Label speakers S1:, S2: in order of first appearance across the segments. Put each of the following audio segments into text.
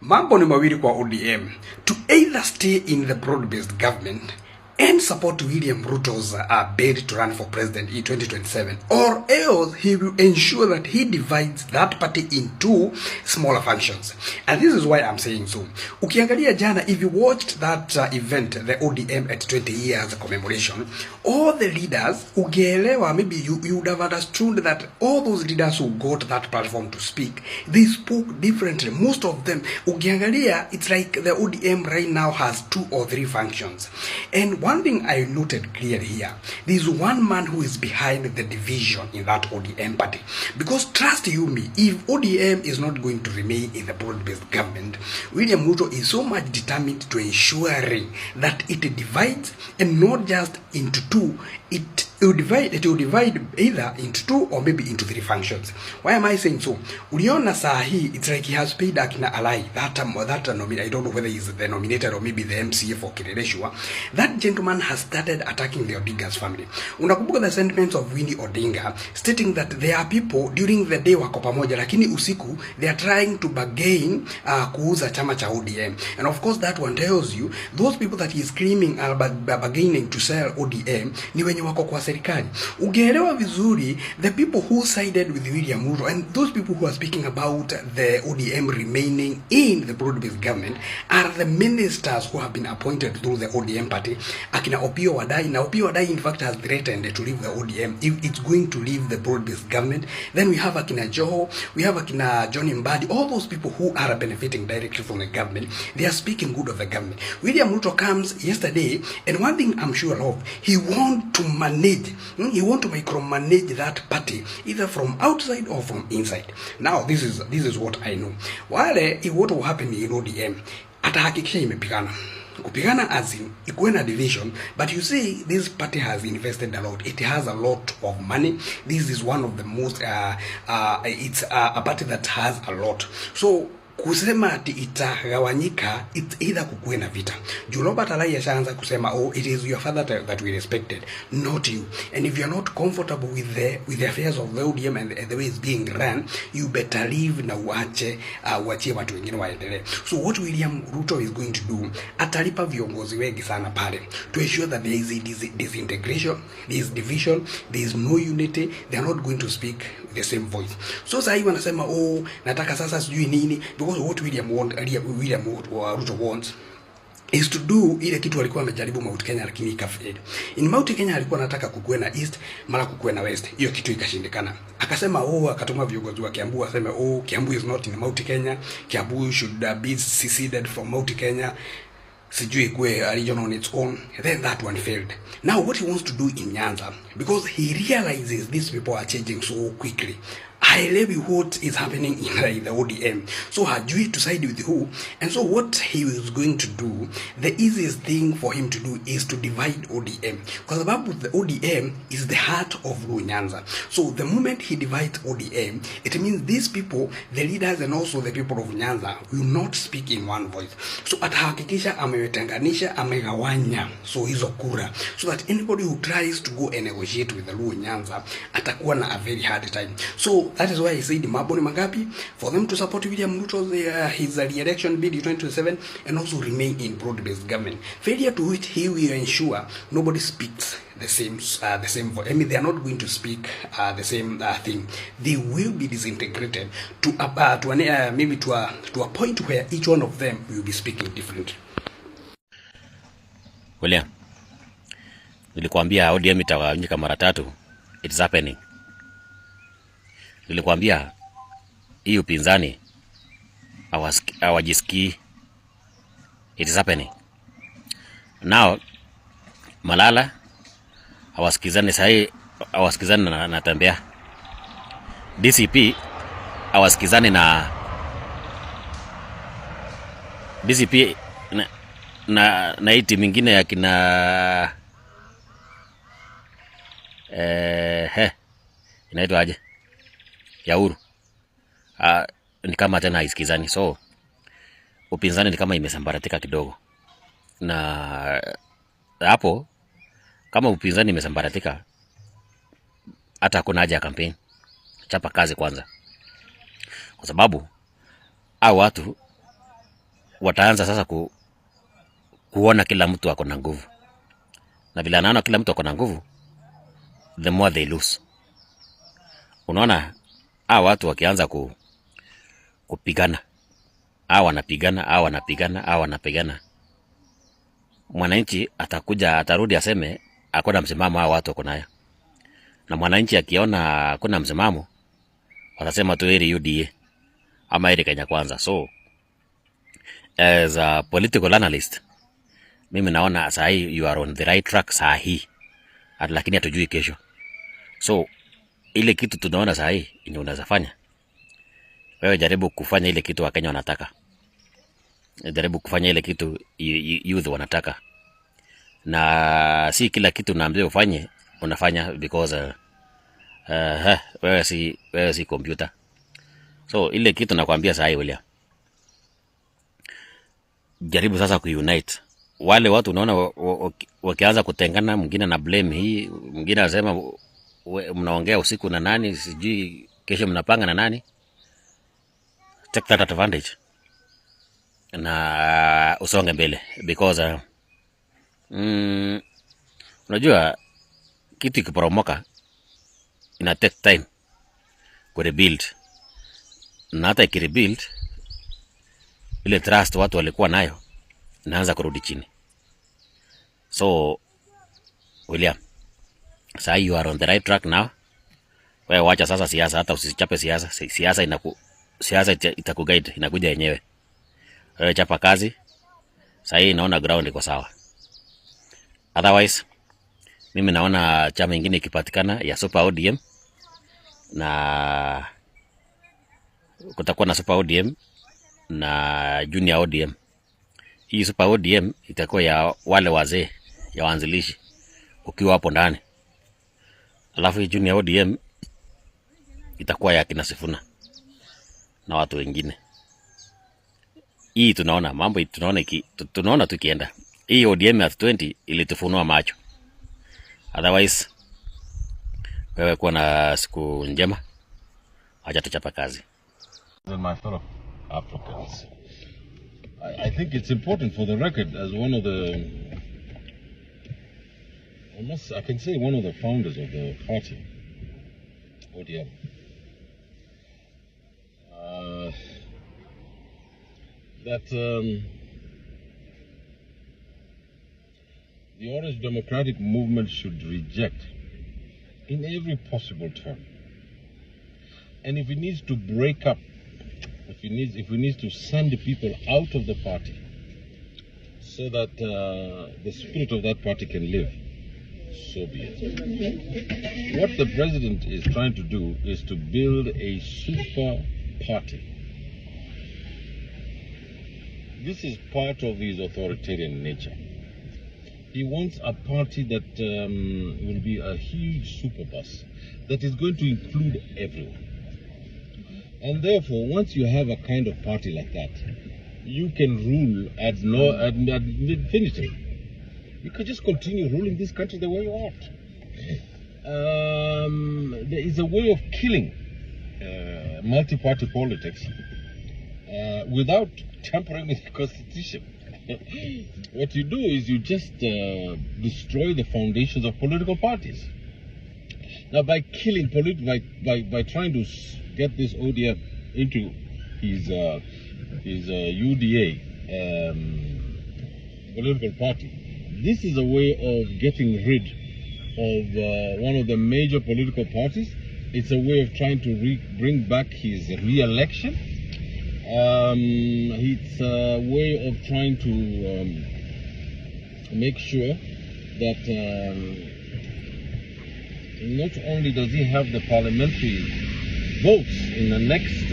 S1: Mambo ni mawili kwa ODM: to either stay in the broad-based government and support William Ruto'S bid to run for president in 2027, or else he will ensure that he divides that party into smaller functions. And this is why I'm saying so. Ukiangalia jana, if you watched that event, the ODM at 20 years commemoration, all the leaders, ugeelewa, maybe you would have understood that all those leaders who got that platform to speak, they spoke differently. Most of them, ukiangalia, it's like the ODM right now has 2 or 3 functions. And one thing I noted clearly here, there's one man who is behind the division in that ODM party. Because trust you me, if ODM is not going to remain in the broad-based government, William Ruto is so much determined to ensuring that it divides, and not just into 2, it will divide either into 2 or maybe into 3 functions. Why am I saying so? Uliona sahi, it's like he has paid Akina Alai, that nominee, I don't know whether he's the nominator or maybe the MCA for Kirereshua. That gentleman has started attacking the Odinga's family. Unakumbuka the sentiments of Winnie Odinga, stating that there are people during the day wako pamoja, lakini usiku they are trying to bargain kuuza chama cha ODM. And of course that one tells you, those people that he is screaming are bargaining to sell ODM, ni wenye wako kwa serikali. Ugeelewa vizuri, the people who sided with William Ruto and those people who are speaking about the ODM remaining in the broad-based government are the ministers who have been appointed through the ODM party. Akina Opiyo Wandayi. Now Opiyo Wandayi in fact has threatened to leave the ODM if it's going to leave the broad-based government. Then we have Akina Joho, we have Akina Johnny Mbadi, all those people who are benefiting directly from the government. They are speaking good of the government. William Ruto comes yesterday, and one thing I'm sure of, he want to manage, he want to micromanage that party, either from outside or from inside. Now this is what I know. Wale what will happen in ODM, atahakikisha imepigana. Kupigana as in ikuwe division, but you see this party has invested a lot. It has a lot of money. This is one of the most it's a party that has a lot. So kusema ati itagawanyika, it's either kukuwe na vita. Robert Alai yashaanza kusema, oh, it is your father that we respected, not you. And if you're not comfortable with the affairs of the ODM and the way it's being run, you better leave na uachie watu wengine waendelee. So what William Ruto is going to do, atalipa viongozi wengi sana pale to ensure that there is a disintegration, there is division, there is no unity. They are not going to speak the same voice. So sasa hivi wanasema, oh, nataka sasa sijui nini. Because what William Ruto wants is to do ile kitu alikuwa amejaribu Mount Kenya lakini ikafail. In Mount Kenya alikuwa anataka kukuwe na east, mara kukuwe na west. Hiyo kitu ikashindikana. Akasema, oh, akatuma viongozi wa Kiambu aseme, oh, Kiambu is not in Mount Kenya. Kiambu should be seceded from Mount Kenya. Sijui kuwe a region on its own. Then that one failed. Now what he wants to do in Nyanza, because he realizes these people are changing so quickly, I love what is happening in the ODM. So hajui to side with who. And so what he is going to do, the easiest thing for him to do is to divide ODM. Because about the ODM is the heart of Nyanza. So the moment he divides ODM, it means these people, the leaders and also the people of Nyanza, will not speak in one voice. So atahakikisha amewetenganisha, amegawanya, so hizo kura. So that anybody who tries to go and negotiate with the Luo Nyanza, atakuwa na a very hard time. So that is why I said mambo ni mangapi for them to support William Ruto's his re-election bid in 2027 and also remain in broad-based government. Failure to which he will ensure nobody speaks the same voice. I mean, they are not going to speak the same thing. They will be disintegrated to maybe to a point where each one of them will be speaking differently.
S2: William, nilikwambia ODM itagawanyika mara 3. It's happening. Nilikwambia hii upinzani hawajisikii. It is happening. Now Malala hawasikizani sahi, hawasikizani na Tembea. DCP hawasikizani na DCP na hii timu mingine ya kina inaitwa aje? Ya Uhuru. Ni kama tena haisikizani. So upinzani ni kama imesambaratika kidogo. Na hapo kama upinzani imesambaratika, hata hakuna haja ya campaign. Chapa kazi kwanza. Kwa sababu hao watu, wataanza sasa kuona kila mtu ako na nguvu, na vile anaona kila mtu ako na nguvu, the more they lose. Unaona, hao watu wakianza kupigana, hao wanapigana, mwananchi atarudi aseme hakuna msimamo hao watu wako nayo, na mwananchi akiona hakuna msimamo watasema tu heri UDA ama heri Kenya Kwanza. So as a political analyst, mimi naona saa hii you are on the right track saa hii, lakini hatujui kesho. So ile kitu tunaona saa hii yenye unaweza fanya wewe, jaribu kufanya ile kitu Wakenya wanataka, jaribu kufanya ile kitu youth wanataka, na si kila kitu unaambiwa ufanye unafanya because wewe si computer. So ile kitu nakwambia saa hii William, jaribu sasa kuunite wale watu. Unaona wakianza kutengana, mwingine na blame hii, mwingine anasema mnaongea usiku na nani, sijui kesho mnapanga na nani. Take that advantage na usonge mbele, because unajua kitu kiporomoka ina take time ku rebuild, na hata ikirebuild ile trust watu walikuwa nayo inaanza kurudi chini. So William, saa hii you are on the right track now. Wewe wacha sasa siasa, hata usichape siasa. Siasa itakuguide, inakuja yenyewe. Wewe chapa kazi. Saa hii naona ground iko sawa. Otherwise, mimi naona chama ingine ikipatikana ya Super ODM, na kutakuwa na Super ODM na Junior ODM. Hii Super ODM itakuwa ya wale wazee, ya waanzilishi ukiwa hapo ndani. Alafu hii Junior ODM itakuwa ya kina Sifuna na watu wengine. Hii tunaona mambo, tunaona tukienda. Hii ODM at 20 ilitufunua macho. Otherwise, wewe kuwa na siku njema. Acha tuchapa kazi.
S3: My fellow Africans, I think it's important for the record, as one of the, I can say one of the founders of the party, ODM, that the Orange Democratic Movement should reject in every possible term. And if it needs to break up, if we need to send the people out of the party so that the spirit of that party can live, so be it. What the president is trying to do is to build a super party. This is part of his authoritarian nature. He wants a party that will be a huge super bus that is going to include everyone. And therefore, once you have a kind of party like that, you can rule ad infinitum. You can just continue ruling this country the way you want. There is a way of killing multi-party politics without tampering with the Constitution. What you do is you just destroy the foundations of political parties. Now, by killing by trying to get this ODM into his UDA political party, this is a way of getting rid of one of the major political parties. It's a way of trying to bring back his re-election. It's a way of trying to make sure that not only does he have the parliamentary votes in the next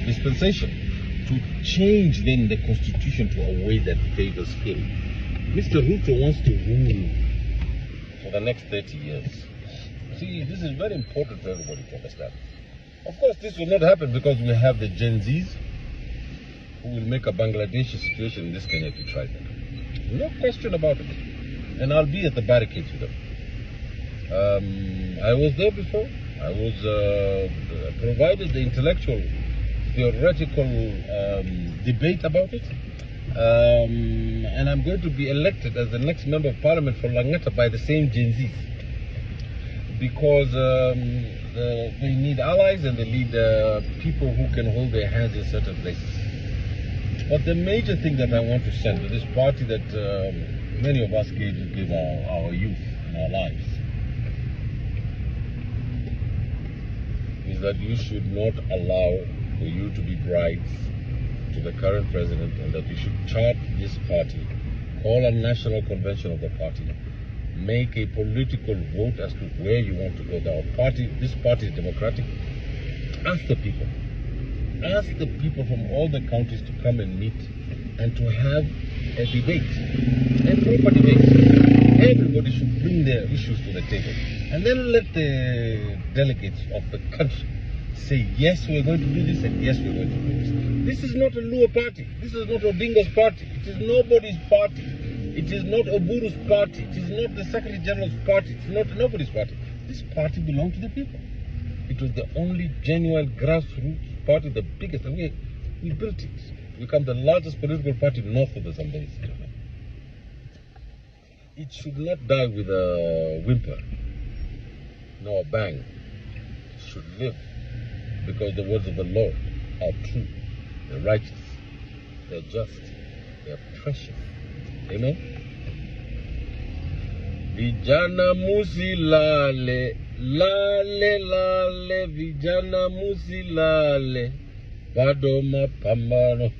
S3: dispensation to change then the constitution to a way that favors him. Mr. Ruto wants to rule for the next 30 years. See, this is very important for everybody to understand. Of course, this will not happen because we have the Gen Zs who will make a Bangladeshi situation in this Kenya if you try that. No question about it. And I'll be at the barricades with them. I was there before. I was provided the intellectual theoretical debate about it. And I'm going to be elected as the next member of parliament for Langata by the same Gen Zs. Because they need allies and they need people who can hold their hands in certain places. But the major thing that I want to send to this party that many of us give our youth and our lives is that you should not allow for you to be brides to the current president, and that you should chart this party, call a national convention of the party, make a political vote as to where you want to go. This party is democratic. Ask the people. Ask the people from all the counties to come and meet and to have a debate, a proper debate. Everybody should bring their issues to the table. And then let the delegates of the country say, yes, we're going to do this, and yes, we're going to do this. This is not a Luo party. This is not Odinga's party. It is nobody's party. It is not Oburu's party. It is not the Secretary General's party. It is not nobody's party. This party belonged to the people. It was the only genuine grassroots party, the biggest. And we built it. We become the largest political party north of the Zambezi River. It should not die with a whimper, nor a bang. It should live, because the words of the Lord are true, they're righteous, they're just, they're precious. Amen. Vijana musilale, lale lale, vijana musilale, bado mapambano.